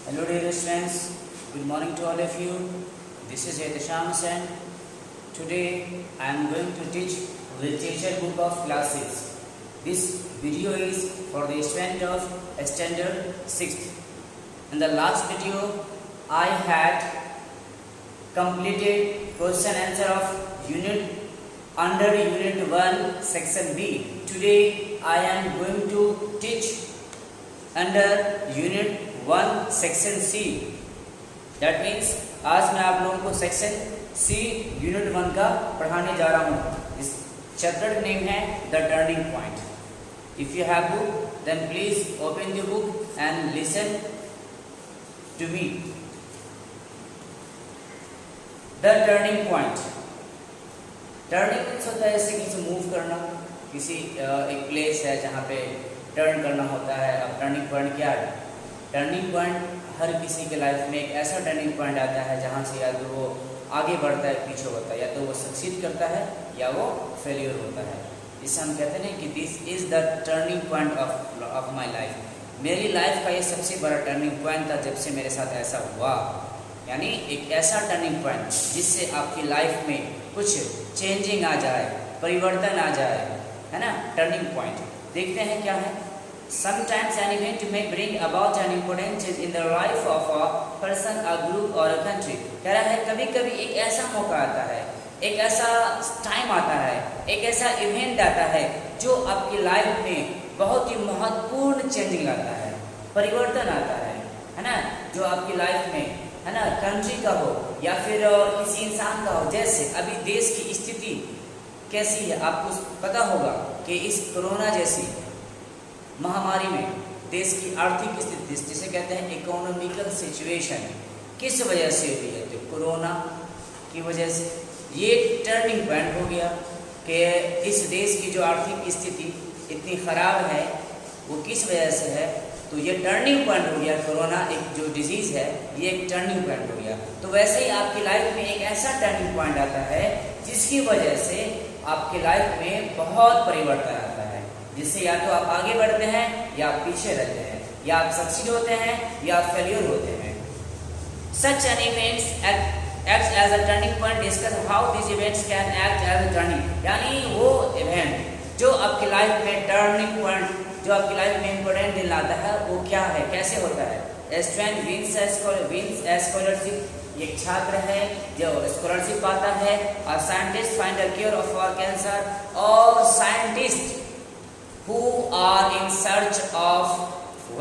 Hello dear students, good morning to all of you. This is Etisham Sen. Today I am going to teach literature book of classes. This video is for the student of standard 6th. In the last video I had completed question answer of unit under unit 1 section B. Today I am going to teach under unit 1 section C. That means आज मैं आप लोगों को section C unit 1 का पढ़ाने जा रहा हूँ. इस चैप्टर का नेम है the turning point. If you have book then please open the book and listen to me. The turning point. Turning means होता है ऐसे किसी मूव करना, किसी एक प्लेस है जहाँ पे टर्न करना होता है. अब टर्निंग पॉइंट क्या है? टर्निंग पॉइंट हर किसी के लाइफ में एक ऐसा टर्निंग पॉइंट आता है जहाँ से या तो वो आगे बढ़ता है, पीछे होता है, या तो वो सक्सीड करता है या वो फेलियर होता है. इससे हम कहते हैं कि this is the turning point of my life. मेरी लाइफ का ये सबसे बड़ा टर्निंग पॉइंट था जब से मेरे साथ ऐसा हुआ. यानी एक ऐसा टर्निंग पॉइंट जिससे आपकी लाइफ में कुछ चेंजिंग आ जाए, परिवर्तन आ जाए, है ना. टर्निंग पॉइंट देखते हैं क्या है. Sometimes an event may bring about an important change in the life of a person, a group or a country. कह रहा है कभी कभी एक ऐसा मौका आता है, एक ऐसा टाइम आता है, एक ऐसा इवेंट आता है जो आपकी लाइफ में बहुत ही महत्वपूर्ण चेंजिंग लाता है, परिवर्तन आता है ना. जो आपकी लाइफ में है ना कंट्री का हो या फिर किसी इंसान का हो. जैसे अभी देश की स्थिति कैसी है आपको पता होगा कि इस कोरोना जैसी महामारी में देश की आर्थिक स्थिति जिसे कहते हैं इकोनॉमिकल सिचुएशन किस वजह से हुई है. तो कोरोना की वजह से ये टर्निंग पॉइंट हो गया कि इस देश की जो आर्थिक स्थिति इतनी ख़राब है वो किस वजह से है. तो ये टर्निंग पॉइंट हो गया. कोरोना एक जो डिजीज़ है ये एक टर्निंग पॉइंट हो गया. तो वैसे ही आपकी लाइफ में एक ऐसा टर्निंग पॉइंट आता है जिसकी वजह से आपकी लाइफ में बहुत परिवर्तन आता है, जिससे या तो आप आगे बढ़ते हैं या आप पीछे रहते हैं, या आप सक्सीड होते हैं या आप फेलियर होते हैं. Such an events acts as a turning point. Discuss how these events can act as a turning. यानी वो इवेंट जो आपकी लाइफ में टर्निंग पॉइंट, जो आपकी लाइफ में इम्पोर्टेंट दिन लाता है वो क्या है, कैसे होता है. A student wins a scholarship. एक छात्र है जो स्कॉलरशिप पाता है. A scientist find a cure for cancer. और scientist who are in search of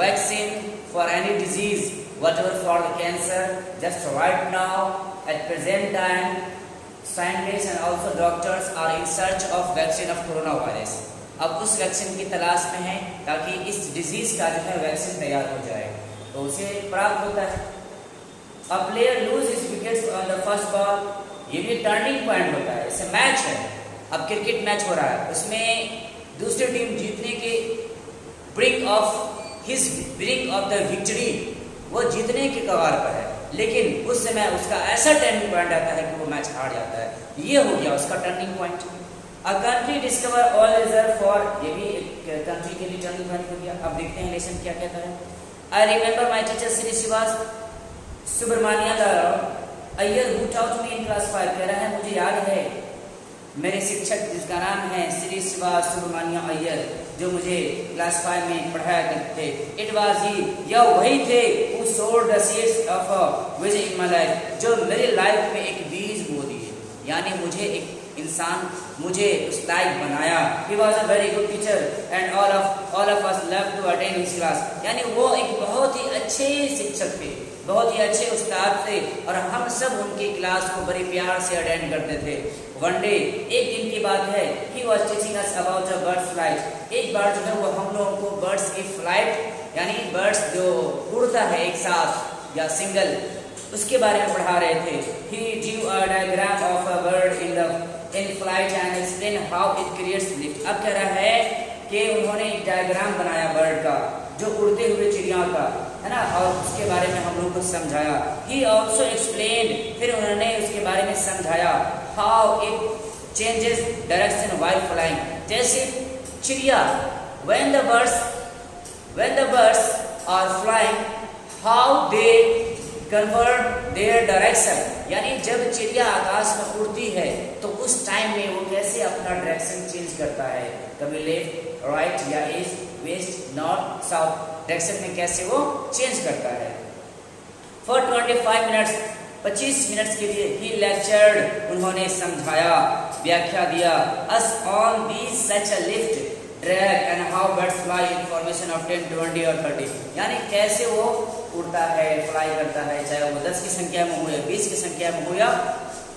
vaccine for any disease, whatever for the cancer. Just right now, at present time, scientists and also doctors are in search of vaccine of coronavirus. अब उस vaccine की तलाश में है ताकि इस disease का जो है वैक्सीन तैयार हो जाए, तो उसे प्राप्त होता है. A player lose his wickets on the first ball. ये भी टर्निंग पॉइंट होता है. इसे मैच है, अब क्रिकेट मैच हो रहा है, उसमें दूसरी टीम जीतने के ब्रिंक ऑफ द विक्ट्री, वो जीतने के कगार पर है, लेकिन उस समय उसका ऐसा टर्निंग पॉइंट आता है कि वो मैच हार जाता है. ये हो गया उसका turning point. A country discover all reserve for. ये भी एक कंट्री के लिए टर्निंग पॉइंट हो गया. अब देखते हैं लेसन क्या कहता है. I remember my teacher Shri Sivasubramania Iyer who taught me in class 5. कह रहा है मुझे याद है मेरे शिक्षक जिसका नाम है श्री शिवास सुब्रमण्य अय्यर, जो मुझे क्लास 5 में पढ़ाया करते थे. इट वाज ही, यह वही थे who sowed the seeds of a vision in my life, जो मेरी लाइफ में एक बीज बो दिए. यानी मुझे एक इंसान, मुझे उस लायक बनाया. He was a very good teacher and all of us loved to attend his class. यानी वो एक बहुत ही अच्छे शिक्षक थे, बहुत ही अच्छे उस्ताद थे, और हम सब उनकी क्लास को बड़े प्यार से अटेंड करते थे. वन डे, एक दिन की बात है, he was teaching us about a bird flight. एक बार जो है वो हम लोगों को बर्ड्स की फ्लाइट यानी बर्ड्स जो उड़ता है एक साथ या सिंगल, उसके बारे में पढ़ा रहे थे. He drew a diagram of a bird in flight and explained how it creates lift. अब कह रहा है कि उन्होंने एक डायग्राम बनाया बर्ड का, जो उड़ते हुए चिड़िया का, है ना, और उसके बारे में हम लोगों को समझाया. He also explained, फिर उन्होंने उसके बारे में समझाया how it changes direction while flying. जैसे चिड़िया when the birds are flying, how they convert their direction, यानी जब चिड़िया आकाश में उड़ती है तो उस टाइम में वो कैसे अपना डायरेक्शन चेंज करता है, कभी लेफ्ट राइट या east west north south direction में कैसे वो चेंज करता है। फॉर 25 मिनट्स 25 मिनट्स के लिए ही लेक्चर्ड, उन्होंने समझाया व्याख्या दिया us on the such a lift drag and how birds fly in formation of 10, 20 और 30, यानी कैसे वो उड़ता है फ्लाई करता है, चाहे वो 10 की संख्या में हो या 20 की संख्या में हो या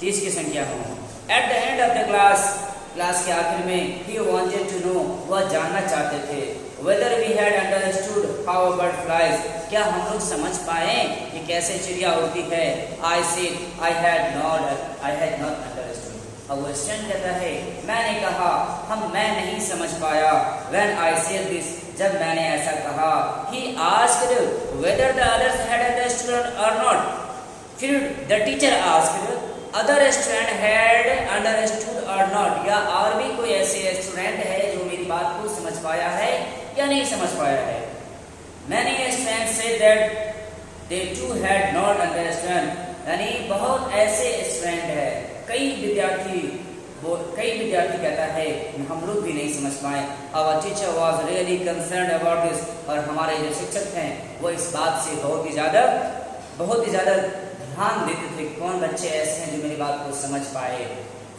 30 की संख्या में हो। At the end of the class के आखिर में ही वांटेड टू नो, वह जानना चाहते थे whether we had understood how a bird flies, क्या हम लोग समझ पाए कि कैसे चिड़िया उड़ती है। I said I had not understood, अब वो स्टूडेंट कहता है मैंने कहा मैं नहीं समझ पाया। व्हेन आई सेड दिस, जब मैंने ऐसा कहा। He asked whether the others had understood और नॉट, फिर the teacher asked other student had understood और नॉट, या और भी कोई ऐसे स्टूडेंट है जो मेरी बात को समझ पाया है या नहीं समझ पाया है। Many students said that they too had not understood, यानी बहुत ऐसे स्टूडेंट है, कई विद्यार्थी कहता है हम लोग भी नहीं समझ पाए। Our teacher was really concerned about this, और हमारे जो शिक्षक हैं वो इस बात से बहुत ही ज़्यादा ध्यान देते थे कौन बच्चे ऐसे हैं जो मेरी बात को समझ पाए।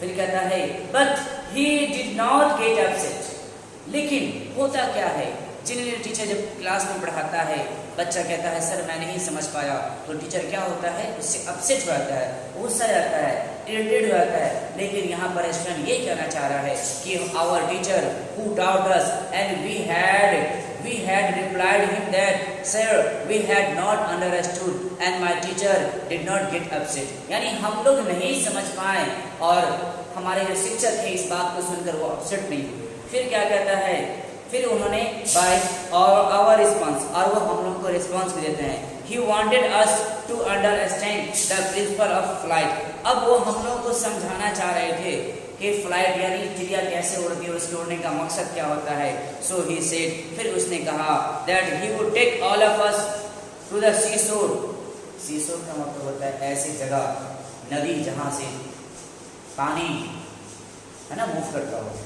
फिर कहता है but he did not get upset, लेकिन होता क्या है जिन्हें टीचर जब क्लास में पढ़ाता है बच्चा कहता है सर मैं नहीं समझ पाया, तो टीचर क्या होता है उससे अपसेट हो जाता है, गुस्सा जाता है, इरिटेट हो जाता है। लेकिन यहाँ पर स्टूडेंट ये कहना चाह रहा है कि our teacher who taught us and we had replied him that sir we had not understood and my teacher did not get upset, यानी हम लोग नहीं समझ पाए और हमारे जो शिक्षक है इस बात को सुनकर वो अपसेट नहीं हुए। फिर क्या कहता है, फिर उन्होंने बाय आवर रिस्पॉन्स, और वो हम लोग को रिस्पॉन्स भी देते हैं। He wanted us to understand the principle of flight, अब वो हम लोग को समझाना चाह रहे थे कि फ्लाइट यानी चिड़िया कैसे उड़ती है, उसके उड़ने का मकसद क्या होता है। सो ही सेड, फिर उसने कहा that he would take all of us to the seashore, seashore का मतलब होता है ऐसी जगह, नदी जहाँ से पानी है ना मूव करता हो।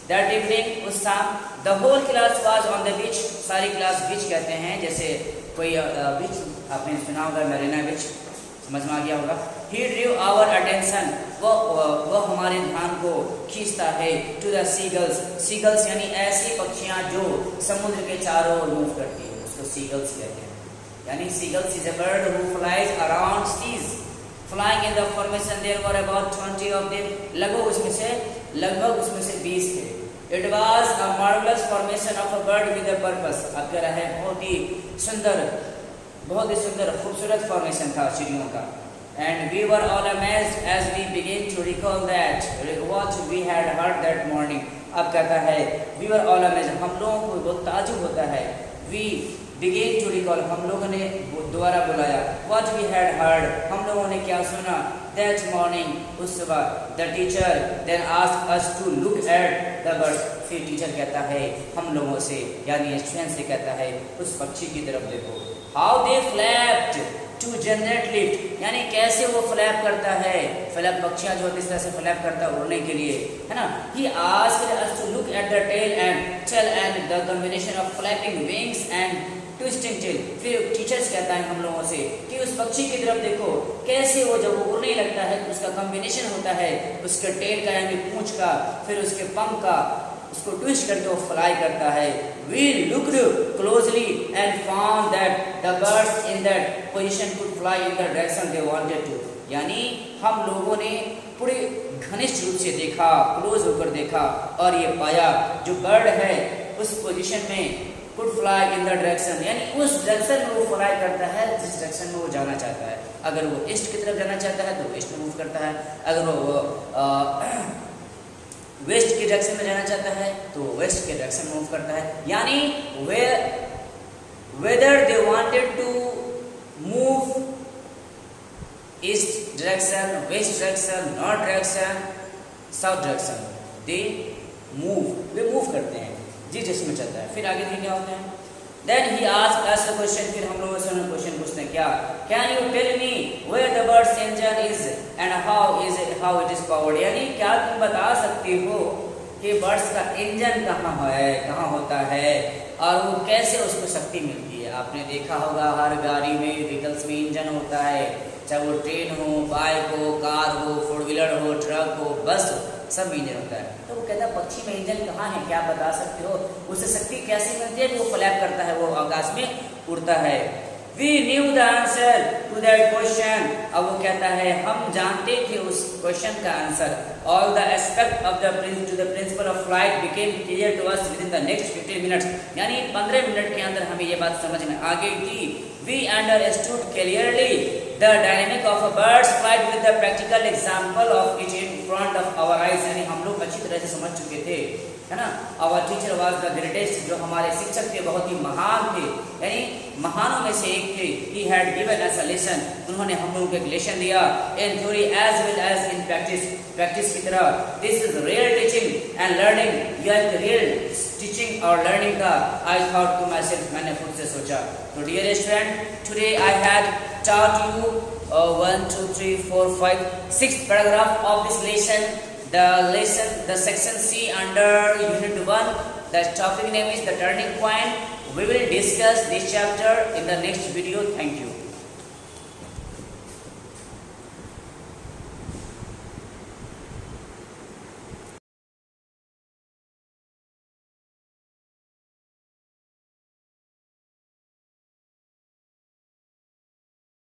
दैट इवनिंग, उस शाम, the whole class was on the beach, सारी क्लास बीच कहते हैं, जैसे कोई बीच आपने सुना होगा मरीना बीच, समझ में आ गया होगा। ही ड्रू आवर अटेंशन, वो हमारे ध्यान को खींचता है टू द सीगल्स, सीगल्स यानी ऐसी पक्षियां जो समुद्र के चारों ओर मूव करती है, उसको सीगल्स कहते हैं। यानी seagulls is a bird who flies around seas, flying in the formation there were about 20 of them, लगभग उसमें से 20 थे। It was a marvellous formation of a bird with a purpose, अब कह रहा है बहुत ही सुंदर खूबसूरत फॉर्मेशन था चिड़ियों का। And we were all amazed as we begin to recall that what we had heard that morning, अब कहता है वी वर ऑल अमेज्ड, हम लोगों को बहुत ताजुब होता है। वी बिगिन टू रिकॉल, हम लोगों ने दोबारा बुलाया। व्हाट वी हैड हर्ड, हम लोगों ने क्या सुना। दैट मॉर्निंग, उस सुबह। The teacher then asked us to look at the birds, फिर टीचर कहता है हम लोगों से यानी स्टूडेंट से कहता है उस पक्षी की तरफ देखो। How they flapped to generate lift, यानी कैसे वो फ्लैप करता है, फ्लैप पक्षियां जो इस तरह से फ्लैप करता है उड़ने के लिए, है ना। He asked us to look at the tail and the combination of flapping wings and twisting tail, फिर टीचर्स कहता है हम लोगों से कि उस पक्षी की तरफ देखो कैसे वो जब वो उड़ने लगता है तो उसका कॉम्बिनेशन होता है उसके टेल का यानी पूंछ का, फिर उसके पंख का, उसको ट्विस्ट करके वो फ्लाई करता है। We looked closely and found that the birds in that position could fly in the direction they wanted to, यानी हम लोगों ने पूरे घनिष्ठ रूप से देखा, क्लोज होकर देखा और ये पाया जो बर्ड है उस पोजीशन में could fly in the direction, यानी उस डायरेक्शन में वो फ्लाई करता है जिस डायरेक्शन में वो जाना चाहता है। अगर वो ईस्ट की तरफ जाना चाहता है तो ईस्ट में मूव करता है, अगर वो वेस्ट के डायरेक्शन में जाना चाहता है तो वेस्ट के डायरेक्शन में मूव करता है। यानी whether they wanted to move east direction, west direction, north direction, south direction, वे मूव करते हैं जिस डायरेक्शन में चलता है। फिर आगे देखिए क्या होता है। Then he asked us a question, फिर हम लोगों से क्वेश्चन पूछा क्या? Can you tell me where the birds engine is and how it is powered? यानी क्या तुम बता सकती हो कि बर्ड्स का इंजन कहाँ है, कहाँ होता है और वो कैसे उसको शक्ति मिलती है? आपने देखा होगा हर गाड़ी में, व्हीकल्स में इंजन होता है, चाहे वो ट्रेन हो, बाइक हो, कार हो, फोर व्हीलर हो, ट्रक हो, बस हो, सब में इंजन होता है। तो वो कहता है पक्षी में इंजन कहाँ है, क्या बता सकते हो? उसे शक्ति कैसे मिलती है कि वो फ्लैप करता है, वो आकाश में उड़ता है। We knew the answer to that question. अब वो कहता है हम जानते थे उस क्वेश्चन का answer. All the aspect of the principle of flight became clear to us within the next 15 minutes. यानी 15 मिनट के अंदर हमें ये बात समझ में आ गई थी। We understood clearly the dynamic of a bird's flight with the practical example of it in front of our eyes. यानी हम लोग अच्छी तरह से समझ चुके थे, है ना। Our teacher was the greatest, जो हमारे शिक्षक थे बहुत ही महान थे, यानी महानों में से एक थे। He had given us a lesson, उन्होंने हम लोगों को एक लेसन दिया। In theory as well as in practice, practice की तरह। This is real teaching and learning, यह एक रियल टीचिंग और लर्निंग का। I thought to myself, मैंने खुद से सोचा। तो dear student, today I had taught you 1 2 3 4 5 6 paragraph of this lesson. The section C under unit 1, the topic name is the turning point. We will discuss this chapter in the next video. Thank you.